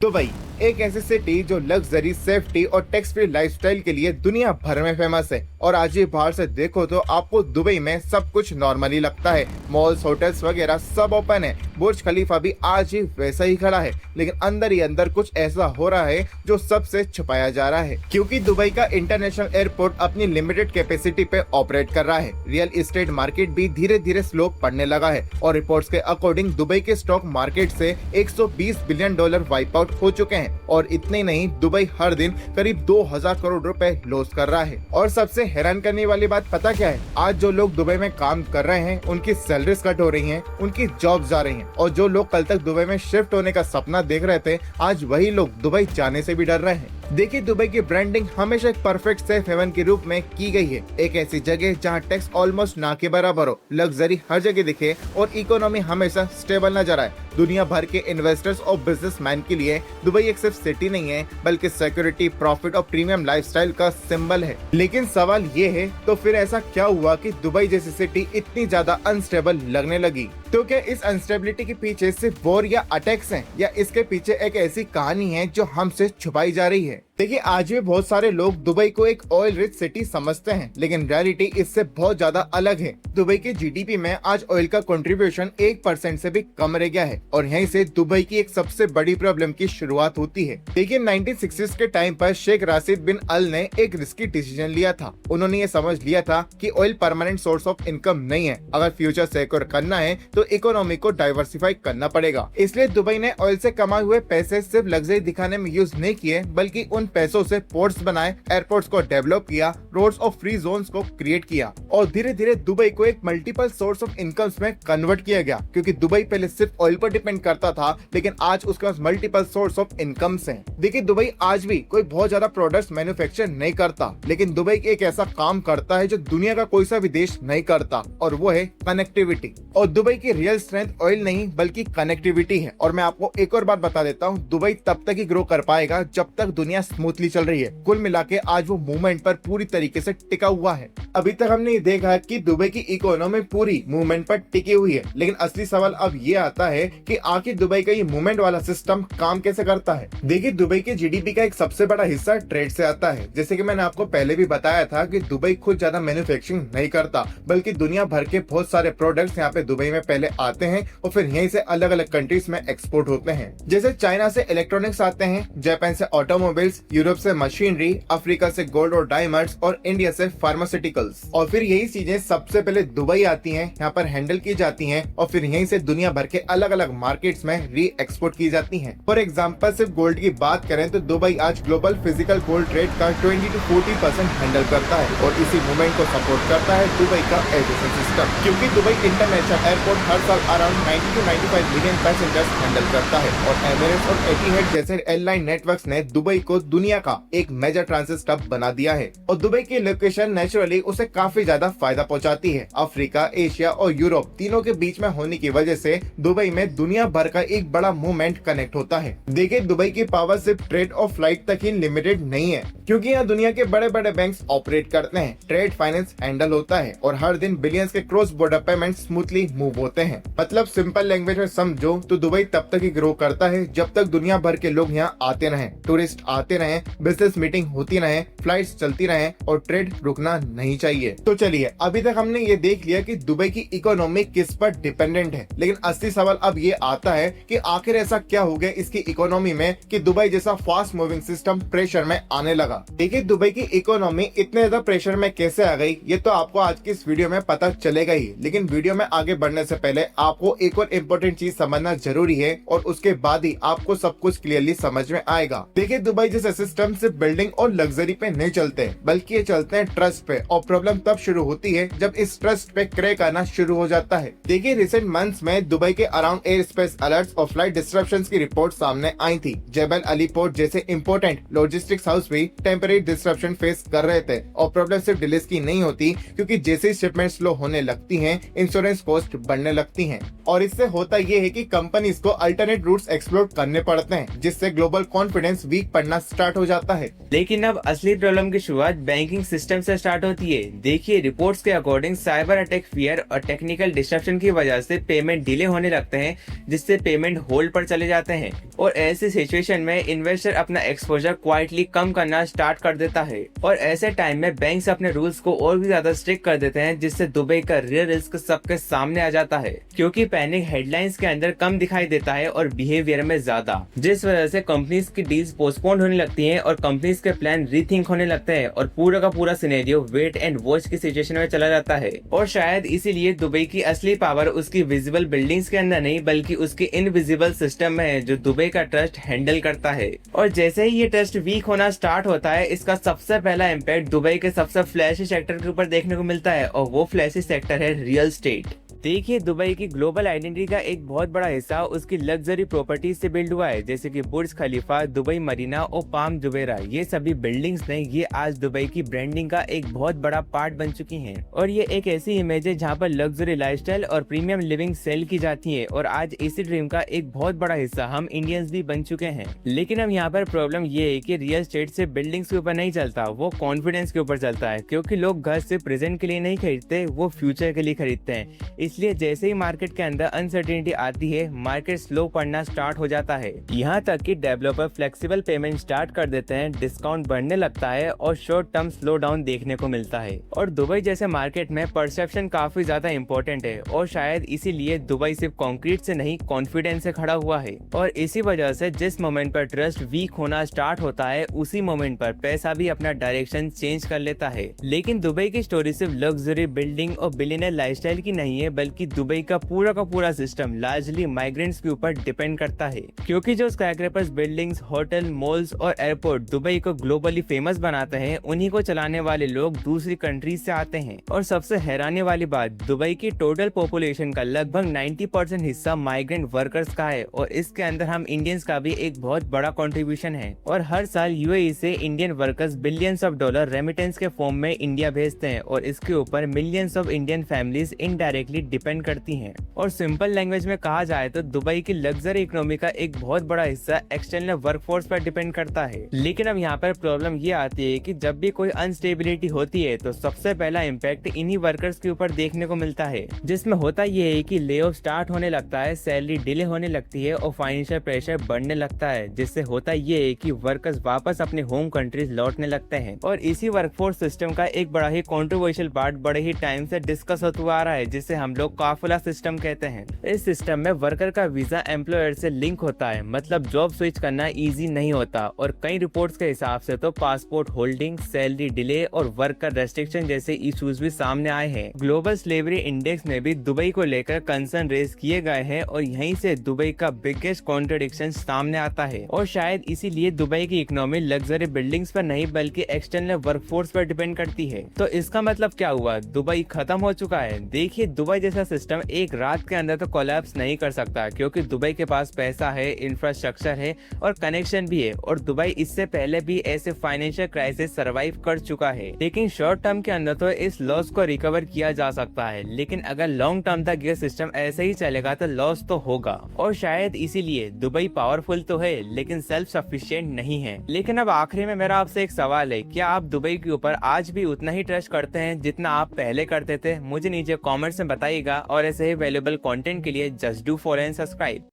Dubai एक ऐसी city जो लग्जरी, सेफ्टी और टैक्स फ्री लाइफस्टाइल के लिए दुनिया भर में फेमस है। और आज ही बाहर से देखो तो आपको दुबई में सब कुछ नॉर्मली लगता है। मॉल्स, होटल्स वगैरह सब ओपन है। बुर्ज खलीफा भी आज ही वैसा ही खड़ा है, लेकिन अंदर ही अंदर कुछ ऐसा हो रहा है जो सबसे छुपाया जा रहा है, क्योंकि दुबई का इंटरनेशनल एयरपोर्ट अपनी लिमिटेड कैपेसिटी पे ऑपरेट कर रहा है। रियल एस्टेट मार्केट भी धीरे धीरे स्लो पड़ने लगा है और रिपोर्ट्स के अकॉर्डिंग दुबई के स्टॉक मार्केट से $120 बिलियन वाइप आउट हो चुके हैं। और इतने नहीं, दुबई हर दिन करीब 2000 करोड़ रुपए लॉस कर रहा है। और सबसे हैरान करने वाली बात पता क्या है? आज जो लोग दुबई में काम कर रहे हैं उनकी सैलरीज कट हो रही हैं, उनकी जॉब जा रही हैं। और जो लोग कल तक दुबई में शिफ्ट होने का सपना देख रहे थे, आज वही लोग दुबई जाने से भी डर रहे हैं। देखिए, दुबई की ब्रांडिंग हमेशा एक परफेक्ट सेफ हेवन के रूप में की गई है। एक ऐसी जगह जहां टैक्स ऑलमोस्ट ना के बराबर हो, लग्जरी हर जगह दिखे और इकोनॉमी हमेशा स्टेबल नजर आए। दुनिया भर के इन्वेस्टर्स और बिजनेसमैन के लिए दुबई एक सिर्फ सिटी नहीं है, बल्कि सिक्योरिटी, प्रॉफिट और प्रीमियम लाइफस्टाइल का सिंबल है। लेकिन सवाल ये है, तो फिर ऐसा क्या हुआ कि दुबई जैसी सिटी इतनी ज्यादा अनस्टेबल लगने लगी? तो क्या इस अनस्टेबिलिटी के पीछे सिर्फ वॉर या अटैक्स हैं, या इसके पीछे एक ऐसी कहानी है जो हमसे छुपाई जा रही है? देखिए, आज भी बहुत सारे लोग दुबई को एक ऑयल रिच सिटी समझते हैं, लेकिन रियलिटी इससे बहुत ज्यादा अलग है। दुबई के जीडीपी में आज ऑयल का कंट्रीब्यूशन 1% से भी कम रह गया है और यहीं से दुबई की एक सबसे बड़ी प्रॉब्लम की शुरुआत होती है। देखिए, 1960s के टाइम पर शेख राशिद बिन अल ने एक रिस्की डिसीजन लिया था। उन्होंने ये समझ लिया था कि oil permanent source of income नहीं है। अगर फ्यूचर सिक्योर करना है तो इकोनॉमी को डाइवर्सिफाई करना पड़ेगा। इसलिए दुबई ने ऑयल से कमाए हुए पैसे सिर्फ लग्जरी दिखाने में यूज नहीं किए, बल्कि उन पैसों से पोर्ट्स बनाए, एयरपोर्ट्स को डेवलप किया, रोड्स और फ्री जोन्स को क्रिएट किया और धीरे धीरे दुबई को एक मल्टीपल सोर्स ऑफ इनकम्स में कन्वर्ट किया गया। क्योंकि दुबई पहले सिर्फ ऑयल पर डिपेंड करता था, लेकिन आज उसके पास मल्टीपल सोर्स ऑफ इनकम्स हैं। देखिए, दुबई आज भी कोई बहुत ज्यादा प्रोडक्ट्स मैन्युफैक्चर नहीं करता, लेकिन दुबई एक ऐसा काम करता है जो दुनिया का कोई सा भी देश नहीं करता, और वो है कनेक्टिविटी। और दुबई की रियल स्ट्रेंथ ऑयल नहीं बल्कि कनेक्टिविटी है। और मैं आपको एक और बात बता देता हूँ, दुबई तब तक ही ग्रो कर पाएगा जब तक दुनिया स्मूथली चल रही है। कुल मिला के आज वो मूवमेंट पर पूरी तरीके से टिका हुआ है। अभी तक हमने ये देखा कि दुबई की इकोनॉमी पूरी मूवमेंट पर टिकी हुई है, लेकिन असली सवाल अब ये आता है कि आखिर दुबई का ये मूवमेंट वाला सिस्टम काम कैसे करता है। देखिए, दुबई के जीडीपी का एक सबसे बड़ा हिस्सा ट्रेड से आता है। जैसे कि मैंने आपको पहले भी बताया था कि दुबई खुद ज्यादा मैन्युफैक्चरिंग नहीं करता, बल्कि दुनिया भर के बहुत सारे प्रोडक्ट्स यहाँ पे दुबई में पहले आते हैं और फिर यहीं से अलग अलग कंट्रीज में एक्सपोर्ट होते हैं। जैसे चाइना से इलेक्ट्रॉनिक्स आते हैं, जापान से ऑटोमोबाइल्स, यूरोप से मशीनरी, अफ्रीका से गोल्ड और डायमंड्स और इंडिया से फार्मास्यूटिकल्स। और फिर यही चीजें सबसे पहले दुबई आती हैं, यहाँ पर हैंडल की जाती हैं और फिर यहीं से दुनिया भर के अलग अलग मार्केट्स में री एक्सपोर्ट की जाती हैं। फॉर एग्जांपल, सिर्फ गोल्ड की बात करें तो दुबई आज ग्लोबल फिजिकल गोल्ड ट्रेड का 20 to 40% हैंडल करता है और इसी मूवमेंट को सपोर्ट करता है दुबई का एविएशन सिस्टम। क्योंकि दुबई इंटरनेशनल एयरपोर्ट हर साल around 90 to 95 million passengers handle करता है और एमिरेट्स और एटिहाद जैसे एयरलाइन नेटवर्क्स ने दुबई को दुनिया का एक मेजर ट्रांजिट हब बना दिया है। और दुबई की लोकेशन नेचुरली उसे काफी ज्यादा फायदा पहुंचाती है। अफ्रीका, एशिया और यूरोप तीनों के बीच में होने की वजह से दुबई में दुनिया भर का एक बड़ा मूवमेंट कनेक्ट होता है। देखिए, दुबई की पावर सिर्फ ट्रेड और फ्लाइट तक ही लिमिटेड नहीं है, क्योंकि यहाँ दुनिया के बड़े बड़े बैंक्स ऑपरेट करते हैं, ट्रेड फाइनेंस हैंडल होता है और हर दिन बिलियंस के cross border payment smoothly move होते हैं। मतलब सिंपल लैंग्वेज में समझो तो दुबई तब तक ही ग्रो करता है जब तक दुनिया भर के लोग यहाँ आते रहे, टूरिस्ट आते रहे, बिजनेस मीटिंग होती रहे, फ्लाइट्स चलती रहे और ट्रेड रुकना नहीं चाहिए। तो चलिए, अभी तक हमने ये देख लिया कि दुबई की इकोनॉमी किस पर डिपेंडेंट है, लेकिन असली सवाल अब ये आता है कि आखिर ऐसा क्या हो गया इसकी इकोनॉमी में कि दुबई जैसा फास्ट मूविंग सिस्टम प्रेशर में आने लगा। देखिए, दुबई की इकोनॉमी इतने ज्यादा प्रेशर में कैसे आ गई, ये तो आपको आज की इस वीडियो में पता चलेगा ही। लेकिन वीडियो में आगे बढ़ने से पहले आपको एक और इम्पोर्टेंट चीज समझना जरूरी है और उसके बाद ही आपको सब कुछ क्लियरली समझ में आएगा। देखिए, दुबई जैसे सिस्टम सिर्फ बिल्डिंग और लग्जरी पे नहीं चलते, बल्कि ये चलते हैं ट्रस्ट पे। और प्रॉब्लम तब शुरू होती है जब इस ट्रस्ट पे क्रैक आना शुरू हो जाता है। देखिए, रिसेंट मंथ्स में दुबई के अराउंड एयर स्पेस अलर्ट्स और फ्लाइट डिस्ट्रप्शंस की रिपोर्ट सामने आई थी। जेबल अली पोर्ट जैसे इंपॉर्टेंट लॉजिस्टिक्स हाउस भी टेम्परेरी डिस्ट्रप्शन फेस कर रहे थे। और प्रॉब्लम सिर्फ डिलेस की नहीं होती, क्योंकि जैसे ही शिपमेंट स्लो होने लगती हैं, इंश्योरेंस कॉस्ट बढ़ने लगती हैं। और इससे होता ये है कि कंपनीज को अल्टरनेट रूट्स एक्सप्लोर करने पड़ते हैं, जिससे ग्लोबल कॉन्फिडेंस वीक पड़ना स्टार्ट हो जाता है। लेकिन अब असली प्रॉब्लम की शुरुआत बैंकिंग सिस्टम से स्टार्ट होती है। देखिए, रिपोर्ट्स के अकॉर्डिंग साइबर अटैक, फियर और टेक्निकल डिस्ट्रप्शन की वजह से पेमेंट डिले होने लगते हैं, जिससे पेमेंट होल्ड पर चले जाते हैं। और ऐसी सिचुएशन में इन्वेस्टर अपना एक्सपोजर क्वाइटली कम करना स्टार्ट कर देता है। और ऐसे टाइम में बैंक्स अपने रूल्स को और भी ज्यादा स्ट्रिक्ट कर देते हैं, जिससे दुबई का रियल रिस्क सबके सामने आ जाता है, क्योंकि पैनिक हेडलाइंस के अंदर कम दिखाई देता है और बिहेवियर में ज्यादा, जिस वजह से कंपनीज की डील्स पोस्टपोन होने लगती हैं और कंपनीज के प्लान रीथिंक होने लगते हैं और पूरा का पूरा सिनेरियो वेट एंड वॉच की सिचुएशन में चला जाता है। और शायद इसीलिए दुबई की असली पावर उसकी विजिबल बिल्डिंग्स के अंदर नहीं, बल्कि उसके इनविजिबल सिस्टम में है, जो दुबई का ट्रस्ट हैंडल करता है। और जैसे ही ये ट्रस्ट वीक होना स्टार्ट होता है, इसका सबसे पहला इम्पैक्ट दुबई के सबसे फ्लैशी सेक्टर के ऊपर देखने को मिलता है, और वो फ्लैशी सेक्टर है रियल एस्टेट। देखिए, दुबई की ग्लोबल आइडेंटिटी का एक बहुत बड़ा हिस्सा उसकी लग्जरी प्रॉपर्टीज से बिल्ड हुआ है, जैसे कि बुर्ज खलीफा, दुबई मरीना और पाम जुबेरा। ये सभी बिल्डिंग्स ने ये आज दुबई की ब्रांडिंग का एक बहुत बड़ा पार्ट बन चुकी हैं। और ये एक ऐसी इमेज है जहाँ पर लग्जरी लाइफस्टाइल और प्रीमियम लिविंग सेल की जाती है। और आज इसी ड्रीम का एक बहुत बड़ा हिस्सा हम इंडियंस भी बन चुके हैं। लेकिन अब यहाँ पर प्रॉब्लम ये है कि रियल एस्टेट से बिल्डिंग्स के ऊपर नहीं चलता, वो कॉन्फिडेंस के ऊपर चलता है, क्योंकि लोग घर से प्रेजेंट के लिए नहीं खरीदते, वो फ्यूचर के लिए खरीदते हैं। इसलिए जैसे ही मार्केट के अंदर अनसर्टेनिटी आती है, मार्केट स्लो पड़ना स्टार्ट हो जाता है। यहाँ तक कि डेवलपर फ्लेक्सिबल पेमेंट स्टार्ट कर देते हैं, डिस्काउंट बढ़ने लगता है और शॉर्ट टर्म स्लो डाउन देखने को मिलता है। और दुबई जैसे मार्केट में परसेप्शन काफी ज्यादा इम्पोर्टेंट है, और शायद इसीलिए दुबई सिर्फ कॉन्क्रीट से नहीं, कॉन्फिडेंस से खड़ा हुआ है। और इसी वजह से जिस मोमेंट पर ट्रस्ट वीक होना स्टार्ट होता है, उसी मोमेंट पर पैसा भी अपना डायरेक्शन चेंज कर लेता है। लेकिन दुबई की स्टोरी सिर्फ लग्जरी बिल्डिंग और बिलियनर लाइफस्टाइल की नहीं है, बल्कि दुबई का पूरा सिस्टम लार्जली माइग्रेंट्स के ऊपर डिपेंड करता है, क्योंकि जो स्काईस्क्रैपर्स, बिल्डिंग्स, होटल, मॉल्स और एयरपोर्ट दुबई को ग्लोबली फेमस बनाते हैं, उन्हीं को चलाने वाले लोग दूसरी कंट्रीज से आते हैं। और सबसे हैरानी वाली बात, दुबई की टोटल पॉपुलेशन का लगभग 90% हिस्सा माइग्रेंट वर्कर्स का है, और इसके अंदर हम इंडियंस का भी एक बहुत बड़ा कंट्रीब्यूशन है। और हर साल यूएई से Indian workers billions of dollar remittance के फॉर्म में इंडिया भेजते हैं, और इसके ऊपर millions of Indian families indirectly depend करती हैं। और सिंपल लैंग्वेज में कहा जाए तो दुबई की लग्जरी इकोनॉमी का एक बहुत बड़ा हिस्सा एक्सटर्नल वर्कफोर्स पर डिपेंड करता है। लेकिन अब यहाँ पर प्रॉब्लम ये आती है कि जब भी कोई अनस्टेबिलिटी होती है, तो सबसे पहला इम्पैक्ट इन्हीं वर्कर्स के ऊपर देखने को मिलता है, जिसमें होता ये है कि ले ऑफ स्टार्ट होने लगता है, सैलरी डिले होने लगती है और फाइनेंशियल प्रेशर बढ़ने लगता है, जिससे होता ये है कि वर्कर्स वापस अपने होम कंट्रीज लौटने लगते हैं। और इसी वर्कफोर्स सिस्टम का एक बड़ा ही कंट्रोवर्शियल पार्ट बड़े ही टाइम से डिस्कस होता हुआ आ रहा है, जिसे हम लोग काफिला सिस्टम कहते हैं। इस सिस्टम में वर्कर का वीजा एम्प्लॉयर से लिंक होता है, मतलब जॉब स्विच करना इजी नहीं होता। और कई रिपोर्ट्स के हिसाब से तो पासपोर्ट होल्डिंग, सैलरी डिले और वर्कर रेस्ट्रिक्शन जैसे इश्यूज भी सामने आए हैं। ग्लोबल स्लेवरी इंडेक्स में भी दुबई को लेकर कंसर्न रेज किए गए हैं, और यहीं से दुबई का बिगेस्ट कॉन्ट्रडिक्शन सामने आता है। और शायद इसीलिए दुबई की इकोनॉमी लग्जरी बिल्डिंग्स पर नहीं, बल्कि एक्सटर्नल वर्कफोर्स पर डिपेंड करती है। तो इसका मतलब क्या हुआ? दुबई खत्म हो चुका है? देखिए, दुबई जैसा सिस्टम एक रात के अंदर तो कोलैप्स नहीं कर सकता, क्योंकि दुबई के पास पैसा है, इंफ्रास्ट्रक्चर है और कनेक्शन भी है। और दुबई इससे पहले भी ऐसे फाइनेंशियल क्राइसिस सरवाइव कर चुका है। लेकिन शॉर्ट टर्म के अंदर तो इस लॉस को रिकवर किया जा सकता है, लेकिन अगर लॉन्ग टर्म तक ये सिस्टम ऐसे ही चलेगा तो लॉस तो होगा। और शायद इसीलिए दुबई पावरफुल तो है, लेकिन सेल्फ सफिशिएंट नहीं है। लेकिन अब आखिरी में मेरा आपसे एक सवाल है, क्या आप दुबई के ऊपर आज भी उतना ही ट्रस्ट करते हैं जितना आप पहले करते थे? मुझे नीचे कॉमेंट्स में बताइएगा, और ऐसे ही वैल्यूएबल कंटेंट के लिए just do follow and subscribe.